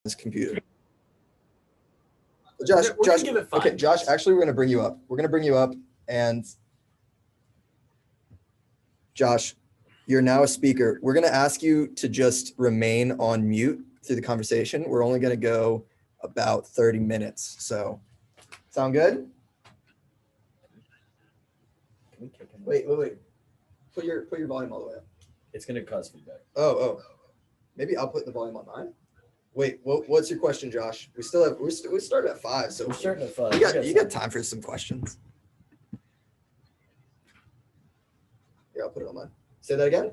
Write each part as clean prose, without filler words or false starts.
this computer. Josh, give it 5 okay, Josh, actually, we're going to bring you up. We're going to bring you up, and Josh, you're now a speaker. We're going to ask you to just remain on mute through the conversation. We're only going to go about 30 minutes. So, sound good? Can we kick him? Wait. Put your volume all the way up. It's going to cause feedback. Oh. Maybe I'll put the volume on mine. Wait, what's your question, Josh? We started at 5, so we're starting at 5. You got time for some questions. Here, I'll put it on mine. Say that again.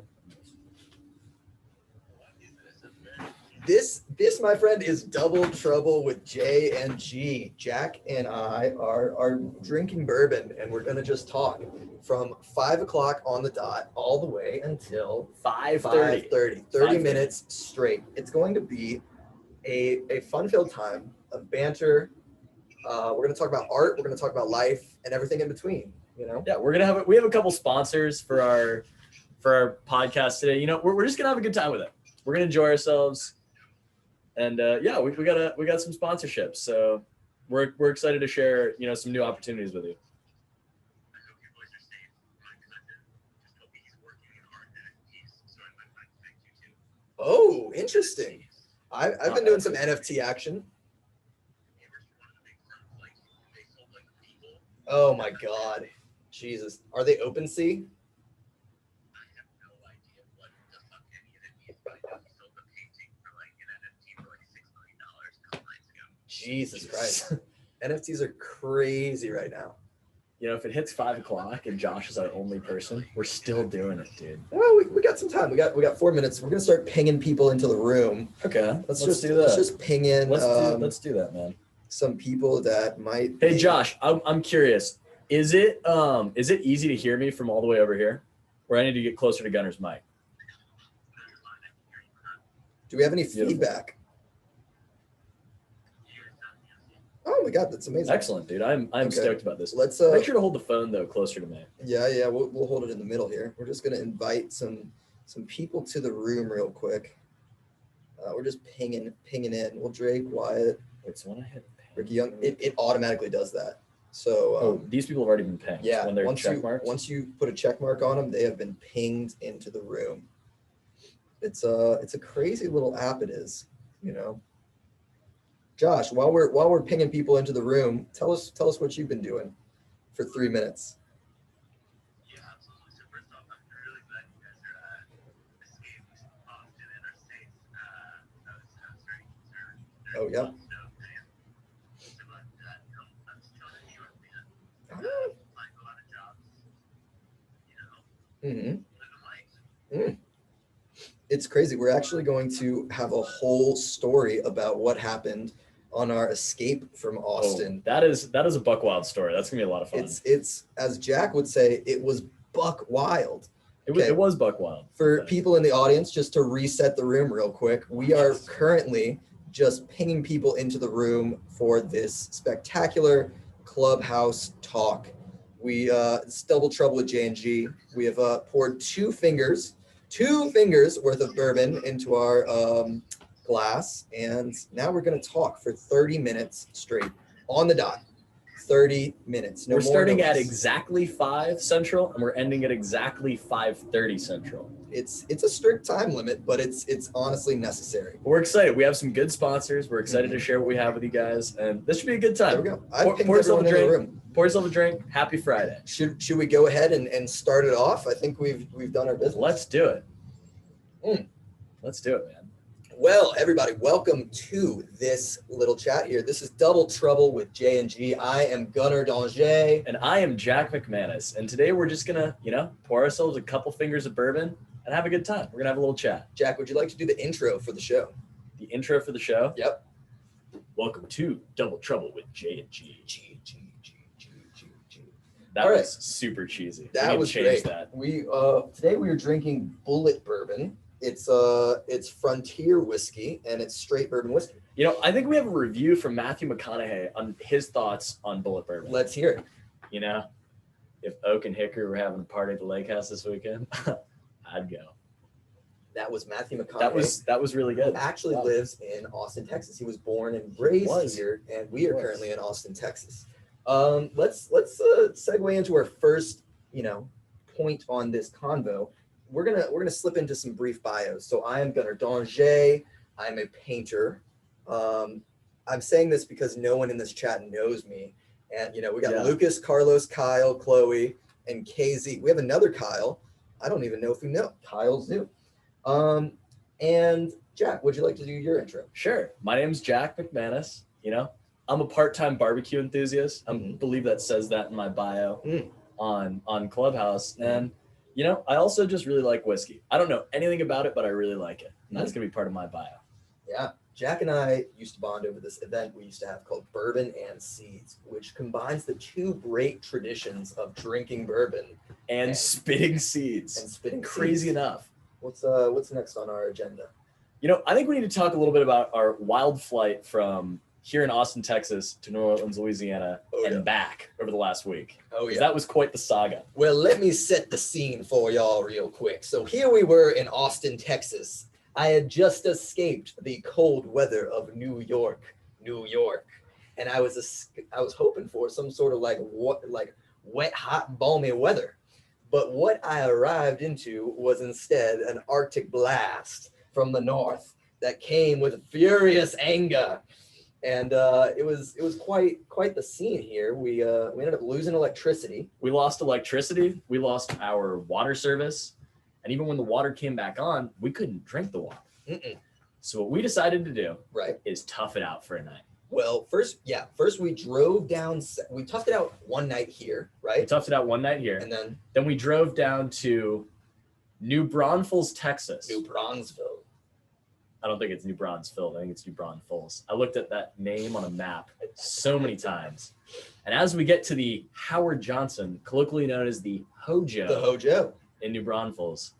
This, my friend, is Double Trouble with J and G. Jack and I are drinking bourbon, and we're gonna just talk from 5 o'clock on the dot all the way until 5:30. 30 minutes straight. It's going to be a fun-filled time of banter. We're gonna talk about art. We're gonna talk about life and everything in between. You know. Yeah, we have a couple sponsors for our podcast today. You know, we're just gonna have a good time with it. We're gonna enjoy ourselves. And we got some sponsorships, so we're excited to share some new opportunities with you. I hope your boys are safe. Just hope he's working in art NFTs, so I might connect you too. Oh, interesting. I've been doing some NFT action. Oh my God, Jesus! Are they OpenSea? Jesus Christ. NFTs are crazy right now. You know, if it hits 5 o'clock and Josh is our only person, we're still doing it, dude. Well, we got some time. We got 4 minutes. We're gonna start pinging people into the room. Okay, let's just do that. Let's just ping in. Let's do that, man. Some people that might. Hey, Josh, I'm curious. Is it easy to hear me from all the way over here, or I need to get closer to Gunner's mic? Do we have any feedback? Oh my God, that's amazing! Excellent, dude. I'm stoked about this. Let's make sure to hold the phone though closer to me. Yeah. We'll hold it in the middle here. We're just gonna invite some people to the room real quick. We're just pinging in. We'll Drake, Wyatt. Wait, so when I hit Ricky Young, it automatically does that. So these people have already been pinged. Yeah. When they're check marks. Once you put a check mark on them, they have been pinged into the room. It's a crazy little app. It is, you know. Josh, while we're pinging people into the room, tell us what you've been doing for 3 minutes. Yeah, absolutely. So first off, I'm really glad you guys are escaping Austin and are safe. I was very concerned. Oh yeah. I'm still in New York, man. Applying a lot of jobs. You know. Mm-hmm. It's crazy. We're actually going to have a whole story about what happened on our escape from Austin. That is a buck wild story. That's gonna be a lot of fun. It's as Jack would say, it was buck wild. It was buck wild. For people in the audience, just to reset the room real quick, we are currently just pinging people into the room for this spectacular clubhouse talk. It's Double Trouble with J&G. We have poured 2 fingers worth of bourbon into our glass, and now we're going to talk for 30 minutes straight on the dot. 30 minutes. We're starting at exactly 5 Central, and we're ending at exactly 5:30 Central. It's a strict time limit, but it's honestly necessary. We're excited. We have some good sponsors. We're excited to share what we have with you guys, and this should be a good time. There we go. Pour yourself a drink. Pour yourself a drink. Happy Friday. Should we go ahead and start it off? I think we've done our business. Let's do it. Let's do it, man. Well, everybody, welcome to this little chat here. This is Double Trouble with J&G. I am Gunnar Danger. And I am Jack McManus. And today we're just going to, pour ourselves a couple fingers of bourbon and have a good time. We're going to have a little chat. Jack, would you like to do the intro for the show? The intro for the show? Yep. Welcome to Double Trouble with J&G. That All was right. Super cheesy. That was great. That. Today we are drinking Bullet Bourbon. It's Frontier whiskey, and it's straight bourbon whiskey. I think we have a review from Matthew McConaughey on his thoughts on Bullet Bourbon. Let's hear it. If Oak and Hickory were having a party at the lake house this weekend, I'd go. That was Matthew McConaughey. That was really Who good. actually Wow. lives in Austin, Texas. He was born and raised here, and we are currently in Austin, Texas. Let's segue into our first, point on this convo. We're gonna slip into some brief bios. So I am Gunnar Danger. I'm a painter. I'm saying this because no one in this chat knows me, and we got Lucas, Carlos, Kyle, Chloe, and KZ. We have another Kyle. I don't even know if we know Kyle's new. And Jack, would you like to do your intro? Sure. My name's Jack McManus. I'm a part-time barbecue enthusiast. I believe that says that in my bio on Clubhouse. And, I also just really like whiskey. I don't know anything about it, but I really like it. And that's going to be part of my bio. Yeah. Jack and I used to bond over this event we used to have called Bourbon and Seeds, which combines the two great traditions of drinking bourbon and spitting seeds. And spitting Crazy seeds. enough. What's next on our agenda? I think we need to talk a little bit about our wild flight from here in Austin, Texas to New Orleans, Louisiana, and back over the last week. Oh, yeah. That was quite the saga. Well, let me set the scene for y'all real quick. So here we were in Austin, Texas. I had just escaped the cold weather of New York, and I was hoping for some sort of like wet, hot, balmy weather. But what I arrived into was instead an Arctic blast from the north that came with furious anger, and it was quite the scene here. We ended up losing electricity. We lost electricity. We lost our water service, and even when the water came back on, we couldn't drink the water. So what we decided to do is tough it out for a night. Well, first we drove down. We toughed it out one night here, right? We toughed it out one night here, and then we drove down to New Braunfels, Texas. New Braunfels. I don't think it's New Braunfels. I think it's New Braunfels. I looked at that name on a map so many times. And as we get to the Howard Johnson, colloquially known as the Hojo, in New Braunfels,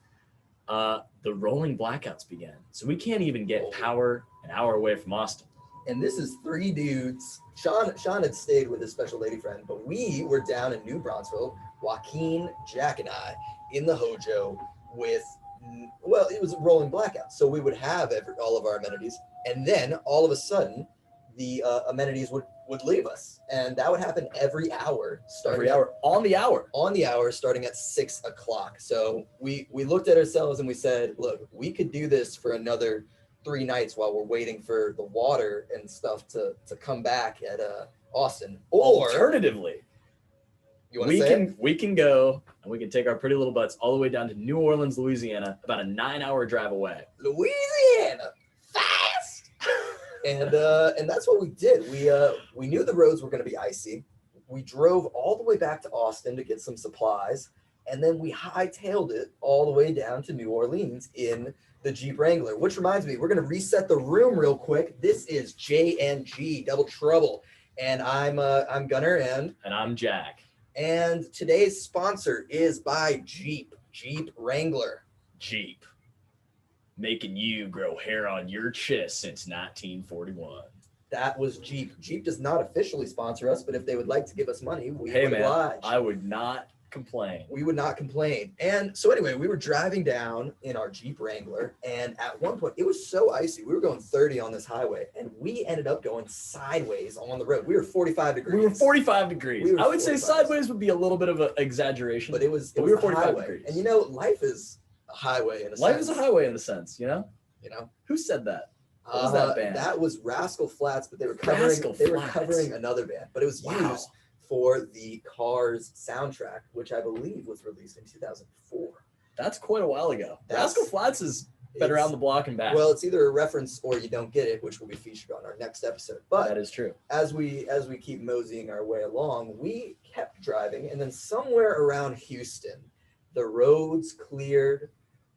the rolling blackouts began. So we can't even get power an hour away from Austin. And this is three dudes. Sean had stayed with his special lady friend, but we were down in New Braunfels, Joaquin, Jack, and I, in the Hojo with, it was a rolling blackout. So we would have all of our amenities. And then all of a sudden, the amenities would leave us. And that would happen every hour. On the hour, starting at 6 o'clock. So we looked at ourselves and we said, look, we could do this for another 3 nights while we're waiting for the water and stuff to come back at Austin. Or alternatively, we can go and we can take our pretty little butts all the way down to New Orleans, Louisiana, about a 9-hour drive away. Louisiana, fast. and that's what we did. We knew the roads were going to be icy. We drove all the way back to Austin to get some supplies, and then we hightailed it all the way down to New Orleans in the Jeep Wrangler, which reminds me, we're going to reset the room real quick. This is J&G, Double Trouble, and I'm Gunnar, and I'm Jack. And today's sponsor is by Jeep Wrangler. Jeep, making you grow hair on your chest since 1941. That was Jeep. Jeep does not officially sponsor us, but if they would like to give us money, we would oblige. I would not complain. We would not complain. And so anyway, we were driving down in our Jeep Wrangler, and at one point, it was so icy. We were going 30 on this highway, and we ended up going sideways on the road. We were 45 degrees. I would say sideways would be a little bit of an exaggeration. But we were 45 degrees. And life is a highway in a sense. Life is a highway in a sense, Who said that? What was that band? That was Rascal Flatts, but they were covering another band. But it was used for the Cars soundtrack, which I believe was released in 2004. That's quite a while ago. Rascal Flatts has been around the block and back. Well, it's either a reference or you don't get it, which will be featured on our next episode. But that is true. As we keep moseying our way along, we kept driving, and then somewhere around Houston, the roads cleared,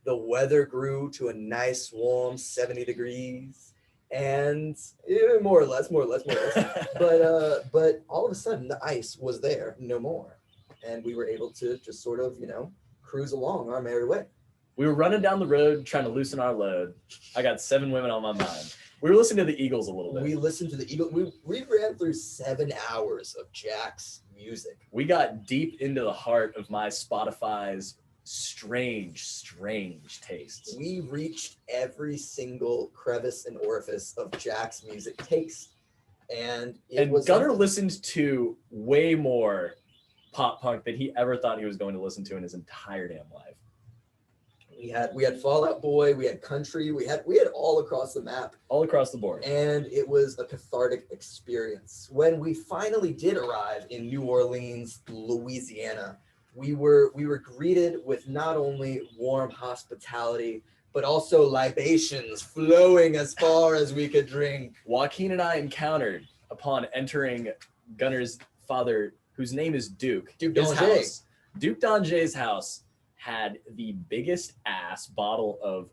the weather grew to a nice warm 70 degrees. And more or less. But all of a sudden the ice was there no more. And we were able to just sort of, cruise along our merry way. We were running down the road trying to loosen our load. I got 7 women on my mind. We were listening to the Eagles a little bit. We listened to the Eagles. We ran through 7 hours of Jack's music. We got deep into the heart of my Spotify's strange tastes. We reached every single crevice and orifice of Jack's music taste. And Gunnar listened to way more pop punk than he ever thought he was going to listen to in his entire damn life. We had Fall Out Boy, we had country, we had all across the map. All across the board. And it was a cathartic experience. When we finally did arrive in New Orleans, Louisiana, we were greeted with not only warm hospitality, but also libations flowing as far as we could drink. Joaquin and I encountered upon entering Gunnar's father, whose name is Duke. Duke his Danger. house. Duke Danger's house had the biggest ass bottle of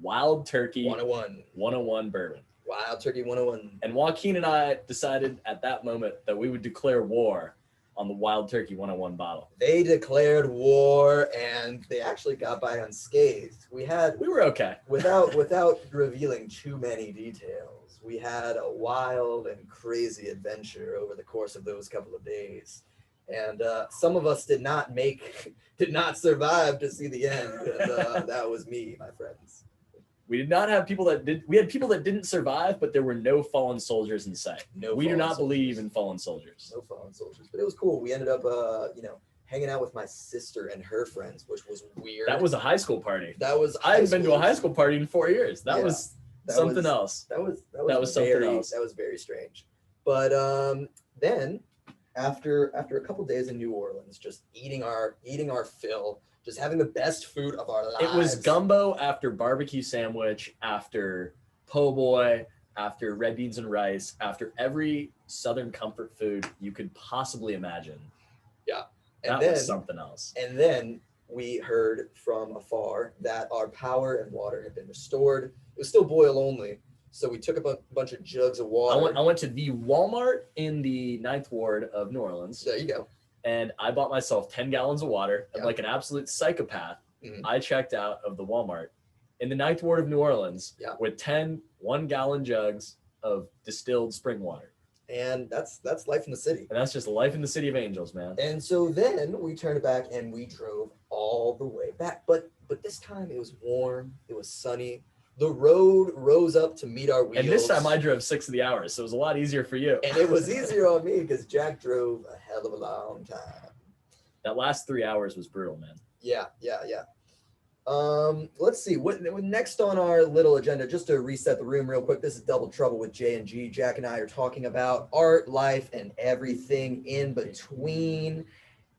Wild Turkey 101 bourbon. Wild Turkey 101. And Joaquin and I decided at that moment that we would declare war on the Wild Turkey 101 bottle. They declared war, and they actually got by unscathed. We were okay. Without revealing too many details, we had a wild and crazy adventure over the course of those couple of days. And some of us did not survive to see the end. And, that was me, my friends. We did not have people that did. We had people that didn't survive, but there were no fallen soldiers in sight. We do not believe in fallen soldiers. No fallen soldiers, but it was cool. We ended up, hanging out with my sister and her friends, which was weird. That was a high school party. I hadn't been to a high school party in 4 years. That was something else. That was something else. That was very strange. But then after a couple days in New Orleans, just eating our fill, just having the best food of our lives. It was gumbo after barbecue sandwich, after po' boy, after red beans and rice, after every Southern comfort food you could possibly imagine. Yeah. That was something else. And then we heard from afar that our power and water had been restored. It was still boil only. So we took a bunch of jugs of water. I went to the Walmart in the 9th Ward of New Orleans. There you go. And I bought myself 10 gallons of water. And like an absolute psychopath, I checked out of the Walmart in the 9th Ward of New Orleans with 10 1-gallon jugs of distilled spring water. And that's life in the city. And that's just life in the city of angels, man. And so then we turned back and we drove all the way back. But this time it was warm, it was sunny. The road rose up to meet our wheels. And this time I drove 6 of the hours, so it was a lot easier for you. And it was easier on me because Jack drove a hell of a long time. That last 3 hours was brutal, man. Yeah. Let's see. What next on our little agenda, just to reset the room real quick, this is Double Trouble with J&G. Jack and I are talking about art, life, and everything in between.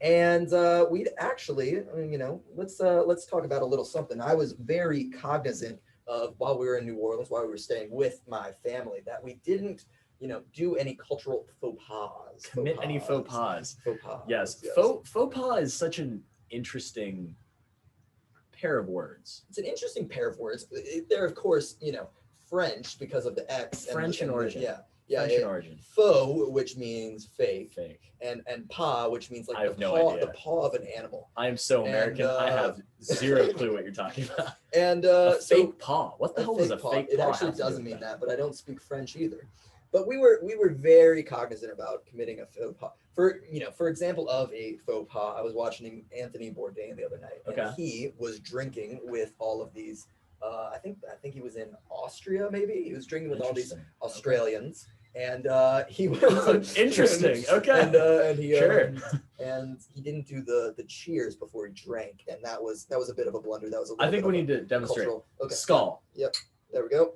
And we'd actually, let's talk about a little something. I was very cognizant of, while we were in New Orleans, while we were staying with my family, that we didn't, do any cultural faux pas. Commit any faux pas. Faux pas. Yes. Faux pas is such an interesting pair of words. It's an interesting pair of words. They're, of course, French because of the X. French in origin. Yeah. In origin. Faux, which means fake. Fake. And paw, which means like the paw of an animal. I am so American. I have zero clue what you're talking about. And fake paw. What the hell does a fake paw? It actually doesn't mean that, but I don't speak French either. But we were very cognizant about committing a faux pas. For example, of a faux pas, I was watching Anthony Bourdain the other night, and he was drinking with all of these. I think he was in Austria, maybe. He was drinking with all these Australians. And he was interesting. Okay. And he sure. And he didn't do the cheers before he drank, and that was a bit of a blunder. That was I think we need to demonstrate. Okay. Skull. Yep. There we go.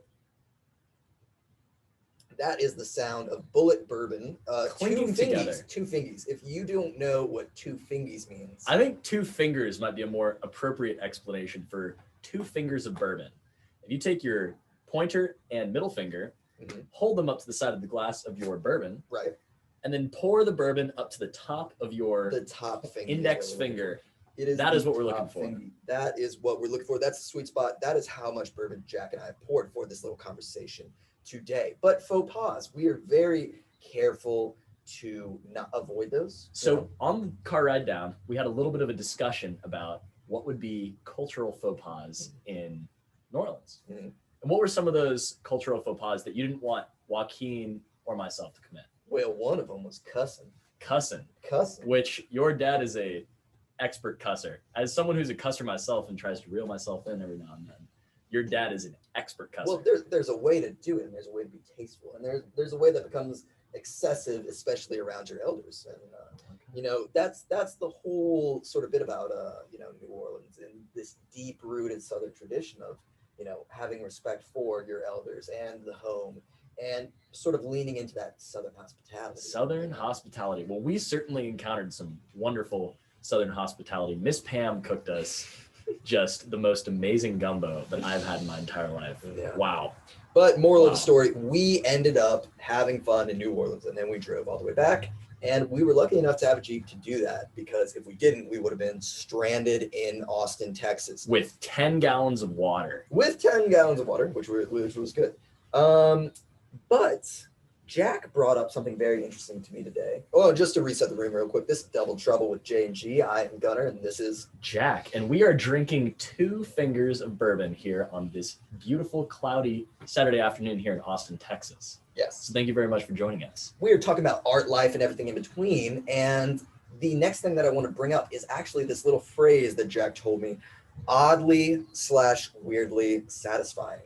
That is the sound of bullet bourbon. Clinking together. Two fingies. If you don't know what two fingies means, I think 2 fingers might be a more appropriate explanation for 2 fingers of bourbon. If you take your pointer and middle finger, hold them up to the side of the glass of your bourbon, right, and then pour the bourbon up to the top of your top finger, index finger. That is what we're looking for. That is what we're looking for. That's the sweet spot. That is how much bourbon Jack and I poured for this little conversation today. But faux pas, we are very careful to not avoid those. So on the car ride down, we had a little bit of a discussion about what would be cultural faux pas in New Orleans. And what were some of those cultural faux pas that you didn't want Joaquin or myself to commit? Well, one of them was cussing. Which your dad is a expert cusser. As someone who's a cusser myself and tries to reel myself in every now and then, your dad is an expert cusser. Well, there's a way to do it, and there's a way to be tasteful, and there's a way that becomes excessive, especially around your elders. And you know, that's the whole sort of bit about you know, New Orleans and this deep-rooted Southern tradition of, you know, having respect for your elders and the home, and sort of leaning into that Southern hospitality. Southern hospitality. Well, we certainly encountered some wonderful Southern hospitality. Miss Pam cooked us just the most amazing gumbo that I've had in my entire life. Yeah. Wow. But moral of the story, we ended up having fun in New Orleans, and then we drove all the way back. And we were lucky enough to have a Jeep to do that, because if we didn't, we would have been stranded in Austin, Texas. With 10 gallons of water. With 10 gallons of water, which was good. But Jack brought up something very interesting to me today. Oh, just to reset the room real quick, this is Double Trouble with J&G. I am Gunner, and this is Jack. And we are drinking 2 fingers of bourbon here on this beautiful, cloudy Saturday afternoon here in Austin, Texas. Yes. So thank you very much for joining us. We are talking about art, life, and everything in between. And the next thing that I want to bring up is actually this little phrase that Jack told me, oddly/weirdly satisfying.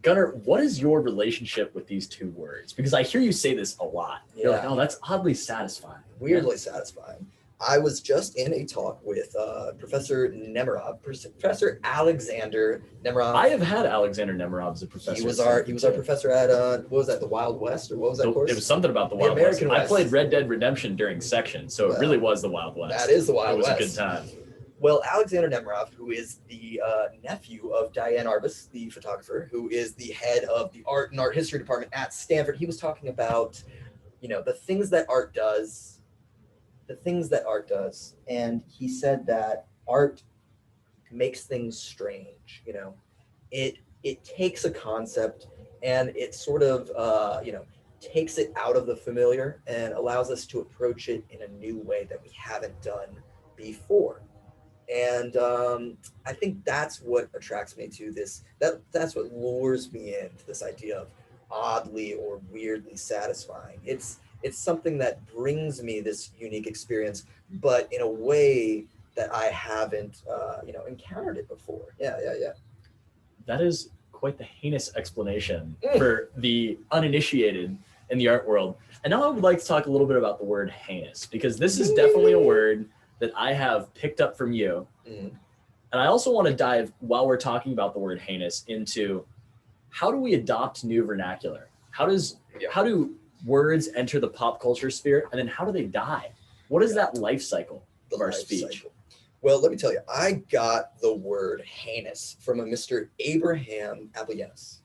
Gunnar, what is your relationship with these 2 words? Because I hear you say this a lot. You're like, oh, that's oddly satisfying. Weirdly satisfying. I was just in a talk with Professor Nemerov, Professor Alexander Nemerov. I have had Alexander Nemerov as a professor. He was our professor at what was that, the Wild West, or what was that course? It was something about the Wild American West. West. I played Red Dead Redemption during section, so it really was the Wild West. That is the Wild West. It was a good time. Well, Alexander Nemerov, who is the nephew of Diane Arbus, the photographer, who is the head of the art and art history department at Stanford, he was talking about, you know, the things that art does, and he said that art makes things strange. You know, it takes a concept and it sort of you know, takes it out of the familiar and allows us to approach it in a new way that we haven't done before. And I think that's what attracts me to this. That's what lures me into this idea of oddly or weirdly satisfying. It's something that brings me this unique experience, but in a way that I haven't, you know, encountered it before. Yeah. That is quite the heinous explanation for the uninitiated in the art world. And now I would like to talk a little bit about the word heinous, because this is definitely a word that I have picked up from you. And I also want to dive, while we're talking about the word heinous, into how do we adopt new vernacular? How do words enter the pop culture sphere, and then how do they die? What is that life cycle of our speech? Well, let me tell you, I got the word heinous from a Mr. Abraham Appianis.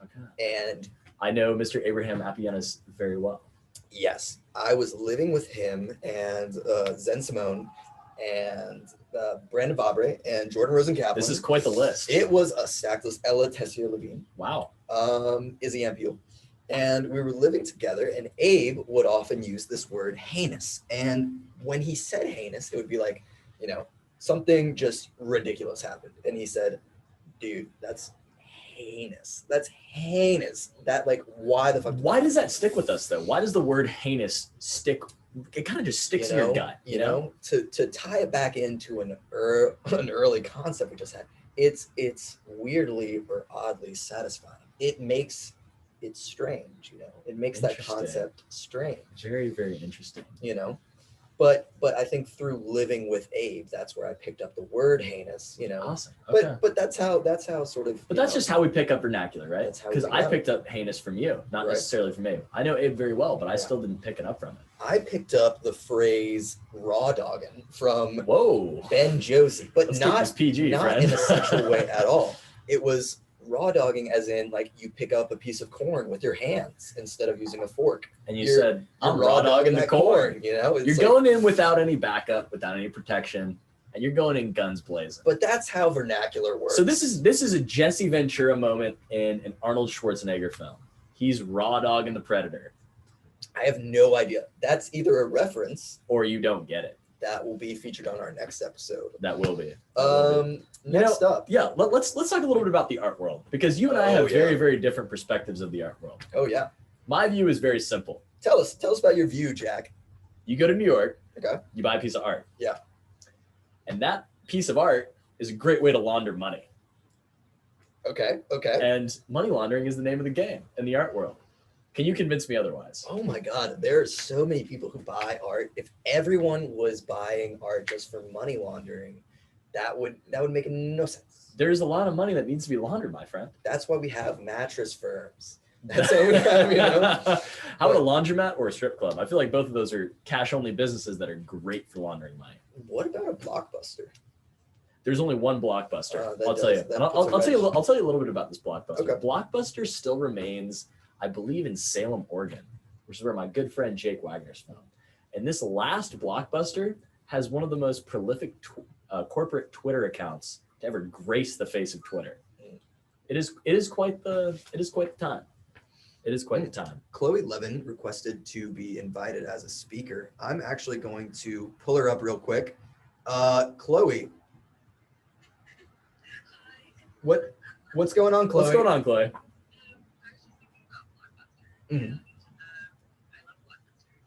Okay. And I know Mr. Abraham Appianis very well. Yes, I was living with him and Zen Simone and Brandon Vabre and Jordan Rosen-Kaplan. This is quite the list. It was a stacked list. Ella Tessier-Levine. Wow. Izzy Ampule. And we were living together, and Abe would often use this word heinous. And when he said heinous, it would be like, you know, something just ridiculous happened. And he said, dude, that's heinous. That's heinous. That, like, why the fuck? Why does that stick with us, though? Why does the word heinous stick? It kind of just sticks in your gut. You know, to tie it back into an early concept we just had, it's weirdly or oddly satisfying. It's strange, you know. It makes that concept strange. Very, very interesting. You know, but I think through living with Abe, that's where I picked up the word heinous. You know, awesome. Okay. But that's how sort of. But that's just how we pick up vernacular, right? Because I picked up heinous from you, not necessarily from Abe. I know Abe very well, but I still didn't pick it up from him. I picked up the phrase raw dogging from Ben Josie, but Let's not PG, not friend. in a sexual way at all. It was raw dogging as in, like, you pick up a piece of corn with your hands instead of using a fork. And you said, I'm raw dogging the corn. You know, you're going in without any backup, without any protection, and you're going in guns blazing. But that's how vernacular works. So this is a Jesse Ventura moment in an Arnold Schwarzenegger film. He's raw dogging the Predator. I have no idea. That's either a reference or you don't get it. That will be featured on our next episode. That will be. Next up. Yeah, let's talk a little bit about the art world, because you and I have very, very different perspectives of the art world. Oh yeah. My view is very simple. Tell us about your view, Jack. You go to New York. Okay. You buy a piece of art. Yeah. And that piece of art is a great way to launder money. Okay. And money laundering is the name of the game in the art world. Can you convince me otherwise? Oh my God, there are so many people who buy art. If everyone was buying art just for money laundering, that would make no sense. There's a lot of money that needs to be laundered, my friend. That's why we have mattress firms. That's what we have, How about a laundromat or a strip club? I feel like both of those are cash-only businesses that are great for laundering money. What about a Blockbuster? There's only one Blockbuster. That I'll tell you. does- And I'll tell you a little bit about this Blockbuster. Okay. Blockbuster still remains, I believe, in Salem, Oregon, which is where my good friend Jake Wagner's from. And this last Blockbuster has one of the most prolific corporate Twitter accounts to ever grace the face of Twitter. It is quite the time. It is quite the time. Chloe Levin requested to be invited as a speaker. I'm actually going to pull her up real quick. Chloe, what's going on, Chloe? What's going on, Chloe? Mhm.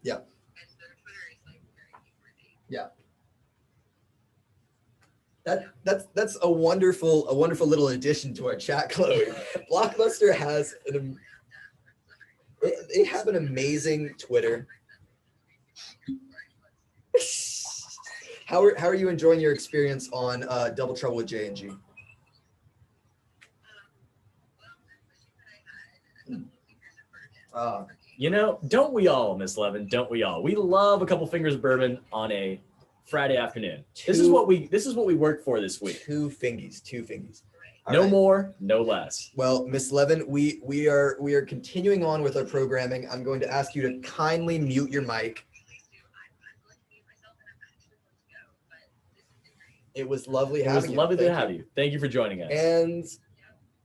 Yeah. Yeah. That's a wonderful little addition to our chat, Chloe. Blockbuster has they have an amazing Twitter. How are you enjoying your experience on Double Trouble with J&G? Don't we all, Miss Levin? Don't we all? We love a couple fingers of bourbon on a Friday afternoon. This is what we work for this week. Two fingies. All No right. more, no less. Well, Miss Levin, we are continuing on with our programming. I'm going to ask you to kindly mute your mic. It was lovely having you. It was lovely to Thank have you. Thank you for joining us. And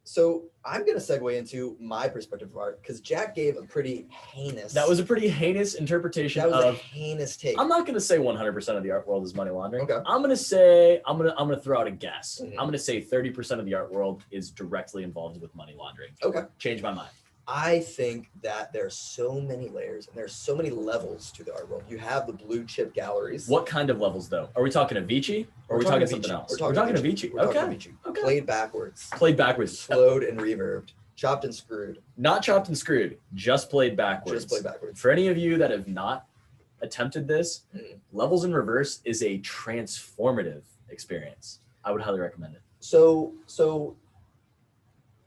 so I'm going to segue into my perspective of art because Jack gave a pretty heinous. That was a pretty heinous interpretation That was a of. heinous take. I'm not going to say 100% of the art world is money laundering. Okay. I'm going to say I'm going to throw out a guess. Mhm. I'm going to say 30% of the art world is directly involved with money laundering. Okay. Change my mind. I think that there's so many layers and there's so many levels to the art world. You have the blue chip galleries. What kind of levels though? Are we talking Avicii or are we talking something else? We're talking Avicii. We're talking Okay. Avicii. Okay. Played backwards, Played backwards. slowed and reverbed, chopped and screwed. Not chopped and screwed. Just played backwards. Just played backwards. For any of you that have not attempted this, Mhm. Levels in Reverse is a transformative experience. I would highly recommend it. So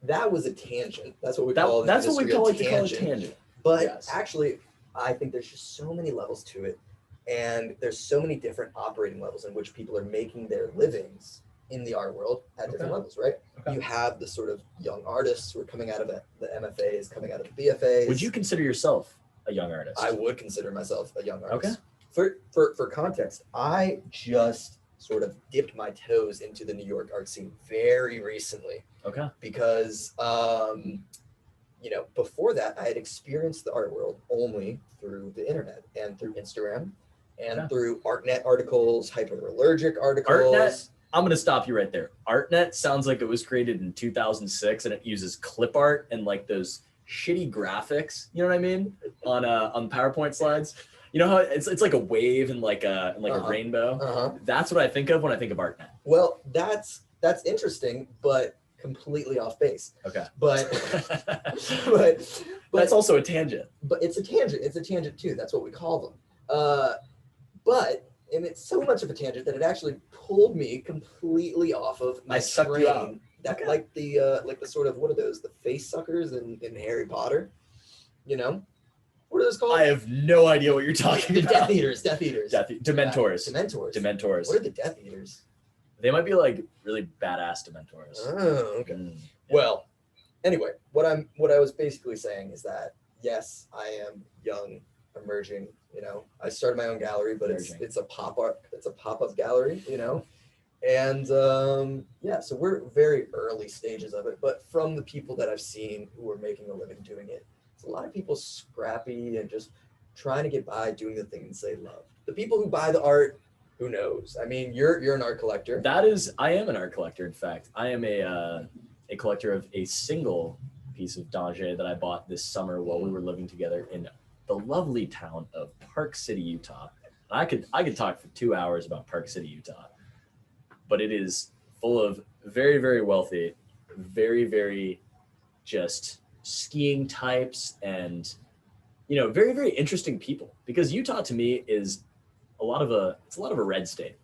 that was a tangent. That's what we call it. That's what we call it. Tangent. But Yes. actually, I think there's just so many levels to it. And there's so many different operating levels in which people are making their livings in the art world at different Okay. levels, right? Okay. You have the sort of young artists who are coming out of the MFAs, coming out of the BFAs. Would you consider yourself a young artist? I would consider myself a young artist. Okay. For context, I just sort of dipped my toes into the New York art scene very recently Okay. because before that I had experienced the art world only through the internet and through Instagram and Yeah. through ArtNet articles, hyperallergic articles. ArtNet? I'm going to stop you right there. ArtNet sounds like it was created in 2006 and it uses clip art and like those shitty graphics, you know what I mean? On PowerPoint slides. You know how it's like a wave and like a rainbow. Uh-huh. That's what I think of when I think of ArtNet. Well, that's interesting, but completely off base. Okay. But but That's also a tangent. but it's a tangent. It's a tangent too. That's what we call them. And it's so much of a tangent that it actually pulled me completely off of my I sucked train. you out. That Okay. like the sort of, what are those? The face suckers in Harry Potter. You know, what are those called? I have no idea what you're talking the about. Death Eaters. Dementors. Dementors. What are the Death Eaters? They might be like really badass Dementors. Oh, okay. Mm. Well, anyway, what I was basically saying is that yes, I am young, emerging. I started my own gallery, but Emerging. it's a pop-up gallery. And so we're very early stages of it. But from the people that I've seen who are making a living doing it, it's a lot of people scrappy and just trying to get by doing the things they love. The people who buy the art, who knows? I mean, you're an art collector. I am an art collector. In fact, I am a collector of a single piece of danger that I bought this summer while we were living together in the lovely town of Park City, Utah. I could talk for 2 hours about Park City, Utah. but it is full of very, very wealthy, very, very just skiing types and, you know, very, very interesting people. Because Utah to me is a lot of a red state.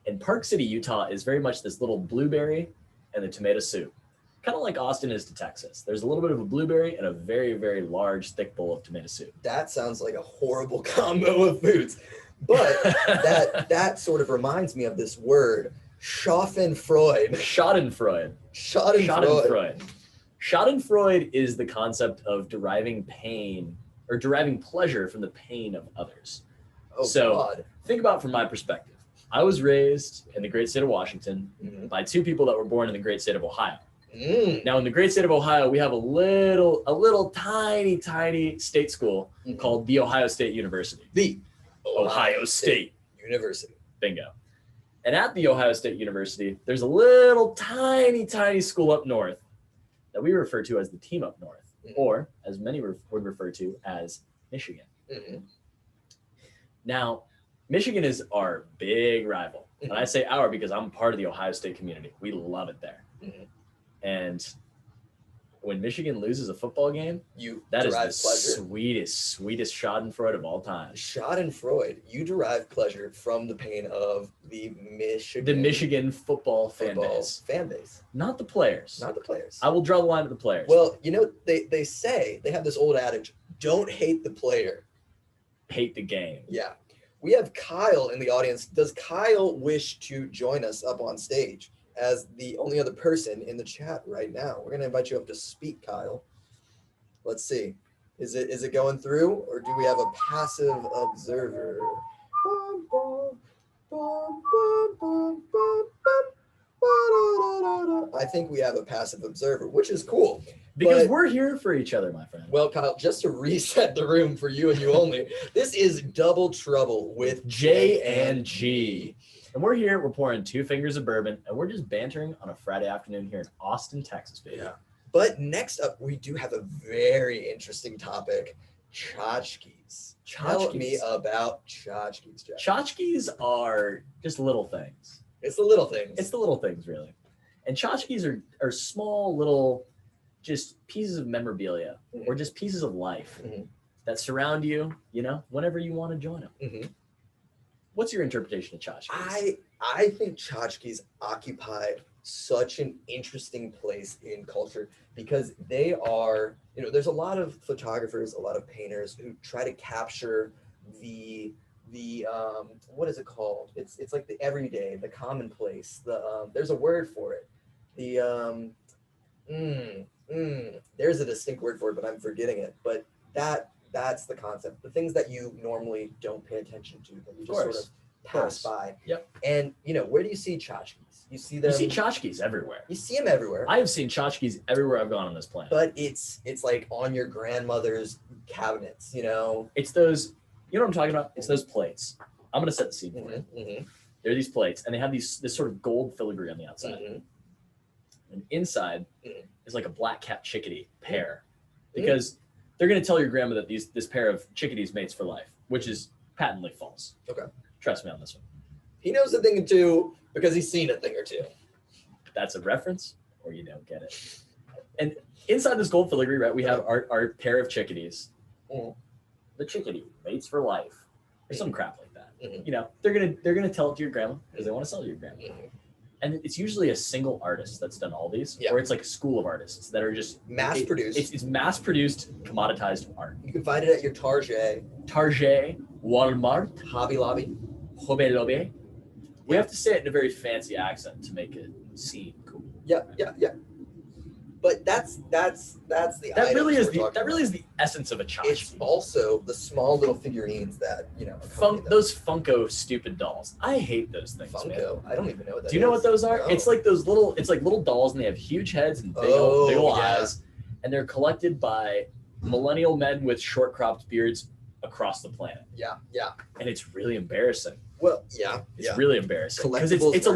And Park City, Utah is very much this little blueberry and the tomato soup. Kind of like Austin is to Texas. There's a little bit of a blueberry and a very, very large, thick bowl of tomato soup. That sounds like a horrible combo of foods. But that sort of reminds me of this word, schadenfreude. Schadenfreude. Schadenfreude. Schadenfreude is the concept of deriving pain or deriving pleasure from the pain of others. Oh, so God. Think about it from my perspective. I was raised in the great state of Washington by two people that were born in the great state of Ohio. Now, in the great state of Ohio, we have a little tiny state school called the Ohio State University. The Ohio State University. Bingo. And at the Ohio State University, there's a little tiny school up north that we refer to as the team up north, or as many would refer to as Michigan. Now, Michigan is our big rival. And I say our because I'm part of the Ohio State community. We love it there. And when Michigan loses a football game, that is the sweetest schadenfreude of all time. Schadenfreude. You derive pleasure from the pain of the Michigan football fan base. Not the players. I will draw the line at the players. Well, you know, they say, they have this old adage, don't hate the player. Hate the game. Yeah. We have Kyle in the audience. Does Kyle wish to join us up on stage as the only other person in the chat right now? We're going to invite you up to speak, Kyle. Let's see. Is it going through, or do we have a passive observer? I think we have a passive observer, which is cool. Because we're here for each other, my friend. Well, Kyle, just to reset the room for you and you only, this is Double Trouble with J and G. And we're here, we're pouring 2 fingers of bourbon, and we're just bantering on a Friday afternoon here in Austin, Texas, baby. Yeah. But next up, we do have a very interesting topic, tchotchkies. Tell me about tchotchkies, Jack. Tchotchkies are just little things. It's the little things. It's the little things, really. And tchotchkies are small little just pieces of memorabilia or just pieces of life that surround you, you know, whenever you want to join them. What's your interpretation of tchotchkies? I think tchotchkies occupy such an interesting place in culture because they are, you know, there's a lot of photographers, a lot of painters who try to capture the what is it called? It's like the everyday, the commonplace. There's a word for it. There's a distinct word for it, but I'm forgetting it. But that's the concept. The things that you normally don't pay attention to, that you just sort of pass by. Yep. And you know, where do you see tchotchkies? You see them. You see tchotchkes everywhere. You see them everywhere. I have seen tchotchkes everywhere I've gone on this planet. But it's like on your grandmother's cabinets, you know. It's those. You know what I'm talking about? It's those plates. I'm gonna set the scene for you. They're these plates, and they have this sort of gold filigree on the outside. And inside is like a black cap chickadee pair, because they're going to tell your grandma that this pair of chickadees mates for life, which is patently false. Okay. Trust me on this one. He knows a thing or two because he's seen a thing or two. That's a reference, or you don't get it. And inside this gold filigree, right, we have our pair of chickadees. The chickadee mates for life, or some crap like that. You know, they're gonna tell it to your grandma because they want to sell it to your grandma. And it's usually a single artist that's done all these, or it's like a school of artists that are just mass-produced. It's mass-produced, commoditized art. You can find it at your Target, Walmart, Hobby Lobby. We have to say it in a very fancy accent to make it seem cool. Yeah. But that's that really is the essence of a tchotchke. It's also the small little figurines that, you know, those Funko stupid dolls. I hate those things. Funko. Man. I don't even know what that is. Do you know what those are? No. It's like little dolls, and they have huge heads and big old eyes, and they're collected by millennial men with short cropped beards across the planet. Yeah. And it's really embarrassing. Well, it's really embarrassing because it's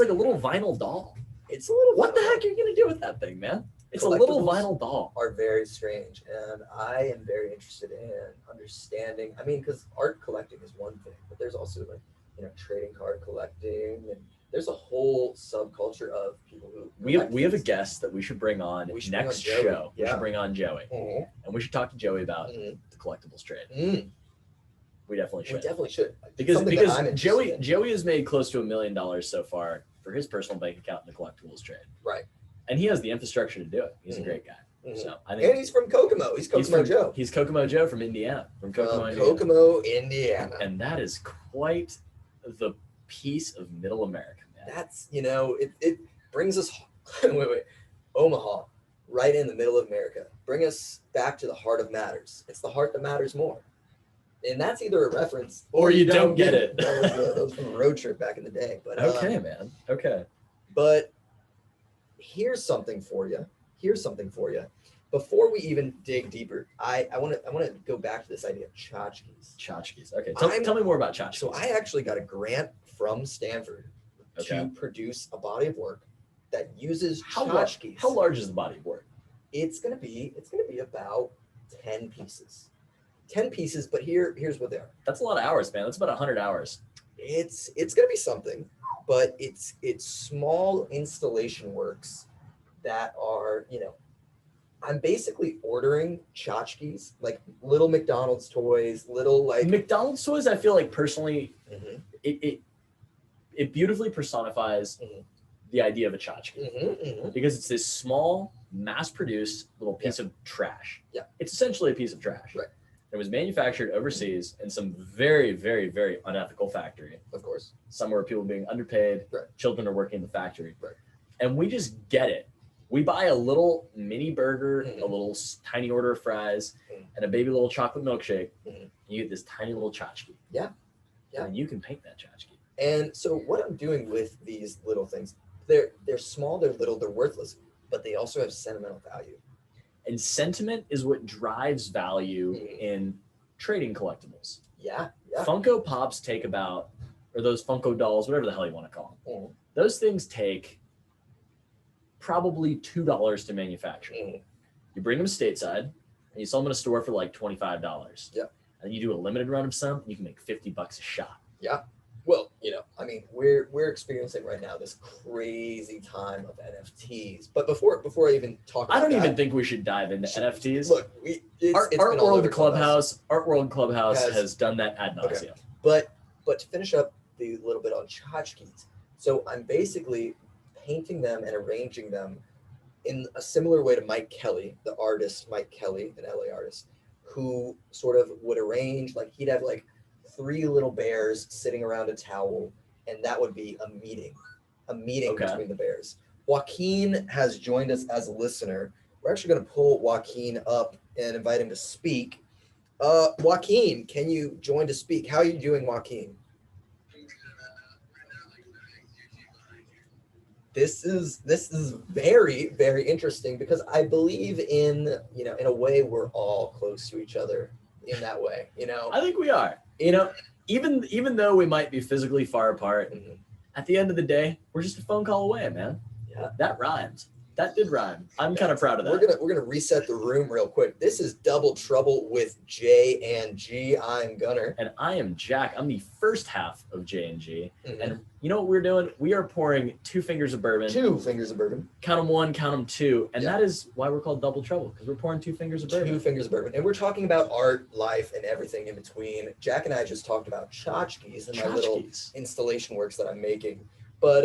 like a little vinyl doll. It's a little. What the heck are you gonna do with that thing, man? It's a little vinyl doll. Are very strange, and I am very interested in understanding. I mean, because art collecting is one thing, but there's also, like, you know, trading card collecting and there's a whole subculture of people who We have a guest that we should bring on We should bring next on Joey. show. We Yeah. should bring on Joey, Mhm. and we should talk to Joey about Mhm. the collectibles trade. Mm, We definitely we should. definitely should. It's Because something that I'm interested in. Joey has made close to $1 million so far for his personal bank account in the collectibles trade. Right. And he has the infrastructure to do it. He's a Mhm. great guy. Mhm. So I And think he's from Kokomo. He's Kokomo Joe. He's Kokomo Joe from Indiana. From Kokomo, From Indiana. Kokomo, Indiana. And that is quite the piece of middle America, man. That's, it brings us, wait, Omaha, right in the middle of America. Bring us back to the heart of matters. It's the heart that matters more. And that's either a reference Or you don't get it. That was from a road trip back in the day. But Okay, man. Okay. But here's something for you. Before we even dig deeper, I want to go back to this idea of tchotchkies. Tchotchkies. Okay. Tell me more about tchotchkies. So I actually got a grant from Stanford Okay. to produce a body of work that uses How tchotchkies. large is the body of work? It's gonna be about 10 pieces. 10 pieces, but here's what they are. That's a lot of hours, man. That's about 100 hours. It's gonna be something, but it's small installation works that are, I'm basically ordering tchotchkes, like little McDonald's toys, little like McDonald's toys, I feel like personally, Mhm, it beautifully personifies Mhm. the idea of a tchotchke. mhm, mhm. Because it's this small, mass-produced little piece of trash. Yeah. It's essentially a piece of trash. Right. It was manufactured overseas in some very, very, very unethical factory. Of course. Somewhere people are being underpaid, Right. children are working in the factory. Right. And we just get it. We buy a little mini burger, Mhm. a little tiny order of fries, Mhm. and a baby little chocolate milkshake. Mhm. And you get this tiny little tchotchke. Yeah. Yeah. And you can paint that tchotchke. And so what I'm doing with these little things, they're small, they're little, they're worthless, but they also have sentimental value. And sentiment is what drives value Mhm. in trading collectibles. Yeah. Yeah. Funko Pops take about, or those Funko dolls, whatever the hell you want to call them, Mhm. those things take probably $2 to manufacture. Mhm. You bring them stateside and you sell them in a store for like $25. Yeah. And you do a limited run of some, and you can make $50 a shot. Well, we're experiencing right now this crazy time of NFTs. But before I even talk about I don't that, even think we should dive into NFTs. look, it's been all over Art World Clubhouse Has- has done that ad Okay. nauseum. But to finish up the little bit on tchotchkes, so I'm basically painting them and arranging them in a similar way to Mike Kelly, the artist Mike Kelly, an LA artist, who sort of would arrange, like he'd have like 3 little bears sitting around a towel, and that would be a meeting Okay. between the bears. Joaquin has joined us as a listener. We're actually going to pull Joaquin up and invite him to speak. Joaquin, can you join to speak? How are you doing, Joaquin? This is very, very interesting because I believe in a way we're all close to each other in that way. I think we are. Even though we might be physically far apart, Mhm. at the end of the day, we're just a phone call away, man. Yeah. That rhymed. That did rhyme. I'm kind of proud of that. We're gonna reset the room real quick. This is Double Trouble with J and G. I'm Gunner. And I am Jack. I'm the first half of J&G. Mhm. And you know what we're doing? We are pouring 2 fingers of bourbon. 2 fingers of bourbon. Count them 1, count them 2. And Yeah. that is why we're called Double Trouble, because we're pouring 2 fingers of bourbon. 2 fingers of bourbon. And we're talking about art, life, and everything in between. Jack and I just talked about tchotchkes and my little Tchotchkes. installation works that I'm making. But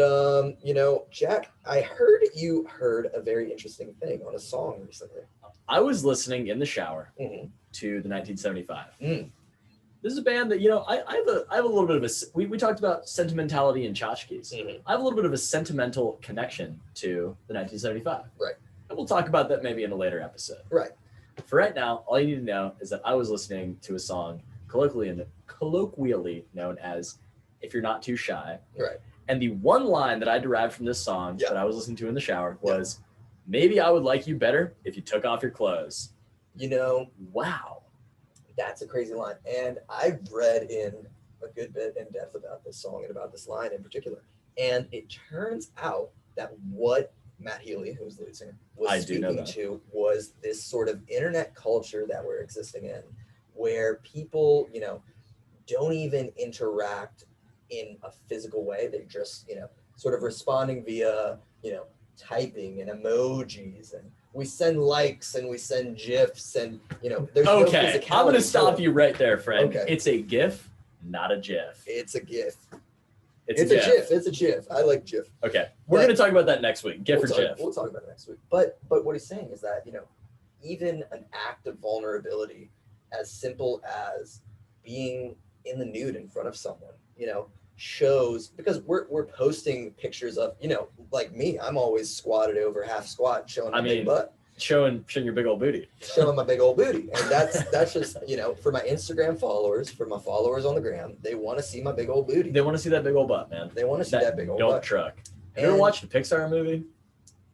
Jack, I heard you heard a very interesting thing on a song recently. I was listening in the shower Mhm. to the 1975. Mm. This is a band that, I have a little bit of we talked about sentimentality and tchotchkes. Mhm. I have a little bit of a sentimental connection to the 1975. Right. And we'll talk about that maybe in a later episode. Right. For right now, all you need to know is that I was listening to a song colloquially known as If You're Not Too Shy. Right. And the one line that I derived from this song Yeah. that I was listening to in the shower Yeah. was, maybe I would like you better if you took off your clothes. Wow. That's a crazy line. And I've read in a good bit in depth about this song and about this line in particular. And it turns out that what Matt Healy, who's the lead singer, was I do know speaking that. to was this sort of internet culture that we're existing in, where people, don't even interact in a physical way. They just, sort of responding via, typing and emojis, and we send likes and we send GIFs, and there's no Okay, physicality. I'm gonna to stop it. you right there, friend. Okay. It's a GIF, not a GIF. It's a GIF. It's a GIF. It's a GIF. I like GIF. Okay, we're gonna talk about that next week. GIF or GIF. We'll talk about it next week. But what he's saying is that even an act of vulnerability, as simple as being in the nude in front of someone, shows, because we're posting pictures of, like me, I'm always squatted over, half squat, showing my big butt. Showing your big old booty. Showing my big old booty. And that's just, for my Instagram followers, for my followers on the gram, they want to see my big old booty. They want to see that big old butt, man. They want to see that big old dump butt. truck. Have you ever watched a Pixar movie?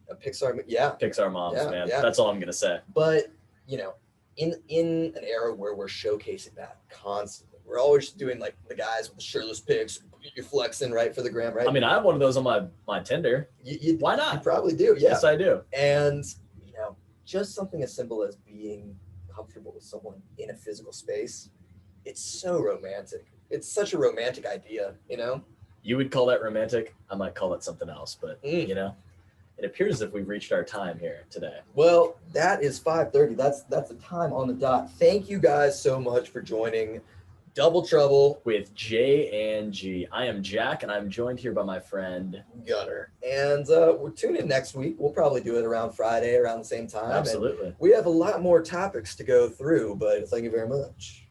A Pixar, yeah. Pixar moms, man. Yeah. That's all I'm gonna say. But, in an era where we're showcasing that constantly, we're always doing like the guys with the shirtless pics, you're flexing, right, for the gram, right? I mean, I have one of those on my Tinder. Why not? You probably do, yeah. Yes, I do. And, just something as simple as being comfortable with someone in a physical space, it's so romantic. It's such a romantic idea, You would call that romantic. I might call it something else, but it appears as if we've reached our time here today. Well, that is 5:30. That's the time on the dot. Thank you guys so much for joining Double Trouble with J and G. I am Jack, and I'm joined here by my friend Gunner. And we'll tune in next week. We'll probably do it around Friday, around the same time. Absolutely. And we have a lot more topics to go through, but thank you very much.